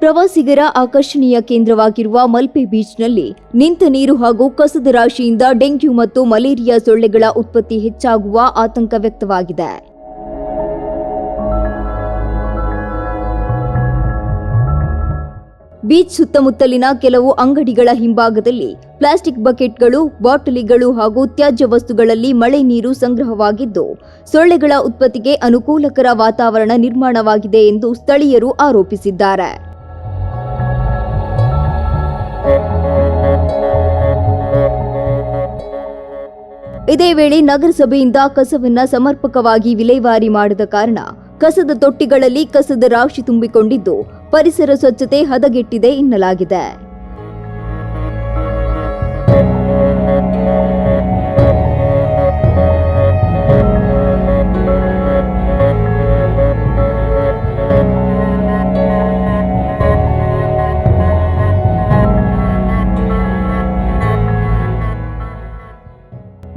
ಪ್ರವಾಸಿಗರ ಆಕರ್ಷಣೀಯ ಕೇಂದ್ರವಾಗಿರುವ ಮಲ್ಪೆ ಬೀಚ್ನಲ್ಲಿ ನಿಂತ ನೀರು ಹಾಗೂ ಕಸದ ರಾಶಿಯಿಂದ ಡೆಂಗ್ಯೂ ಮತ್ತು ಮಲೇರಿಯಾ ಸೊಳ್ಳೆಗಳ ಉತ್ಪತ್ತಿ ಹೆಚ್ಚಾಗುವ ಆತಂಕ ವ್ಯಕ್ತವಾಗಿದೆ. ಬೀಚ್ ಸುತ್ತಮುತ್ತಲಿನ ಕೆಲವು ಅಂಗಡಿಗಳ ಹಿಂಭಾಗದಲ್ಲಿ ಪ್ಲಾಸ್ಟಿಕ್ ಬಕೆಟ್ಗಳು, ಬಾಟಲಿಗಳು ಹಾಗೂ ತ್ಯಾಜ್ಯ ವಸ್ತುಗಳಲ್ಲಿ ಮಳೆ ನೀರು ಸಂಗ್ರಹವಾಗಿದ್ದು, ಸೊಳ್ಳೆಗಳ ಉತ್ಪತ್ತಿಗೆ ಅನುಕೂಲಕರ ವಾತಾವರಣ ನಿರ್ಮಾಣವಾಗಿದೆ ಎಂದು ಸ್ಥಳೀಯರು ಆರೋಪಿಸಿದ್ದಾರೆ. ಇದೇ ವೇಳೆ ನಗರಸಭೆಯಿಂದ ಕಸವನ್ನು ಸಮರ್ಪಕವಾಗಿ ವಿಲೇವಾರಿ ಮಾಡದ ಕಾರಣ ಕಸದ ತೊಟ್ಟಿಗಳಲ್ಲಿ ಕಸದ ರಾಶಿ ತುಂಬಿಕೊಂಡಿದ್ದು ಪರಿಸರ ಸ್ವಚ್ಛತೆ ಹದಗೆಟ್ಟಿದೆ ಎನ್ನಲಾಗಿದೆ.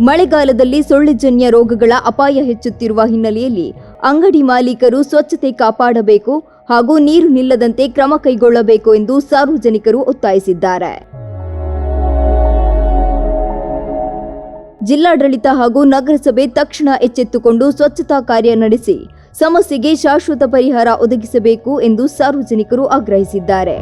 ಮಳೆಗಾಲದಲ್ಲಿ ಸೊಳ್ಳೆಜನ್ಯ ರೋಗಗಳ ಅಪಾಯ ಹೆಚ್ಚುತ್ತಿರುವ ಹಿನ್ನೆಲೆಯಲ್ಲಿ ಅಂಗಡಿ ಮಾಲೀಕರು ಸ್ವಚ್ಛತೆ ಕಾಪಾಡಬೇಕು ಹಾಗೂ ನೀರು ನಿಲ್ಲದಂತೆ ಕ್ರಮ ಕೈಗೊಳ್ಳಬೇಕು ಎಂದು ಸಾರ್ವಜನಿಕರು ಒತ್ತಾಯಿಸಿದ್ದಾರೆ. ಜಿಲ್ಲಾಡಳಿತ ಹಾಗೂ ನಗರಸಭೆ ತಕ್ಷಣ ಎಚ್ಚೆತ್ತುಕೊಂಡು ಸ್ವಚ್ಛತಾ ಕಾರ್ಯ ನಡೆಸಿ ಸಮಸ್ಯೆಗೆ ಶಾಶ್ವತ ಪರಿಹಾರ ಒದಗಿಸಬೇಕು ಎಂದು ಸಾರ್ವಜನಿಕರು ಆಗ್ರಹಿಸಿದ್ದಾರೆ.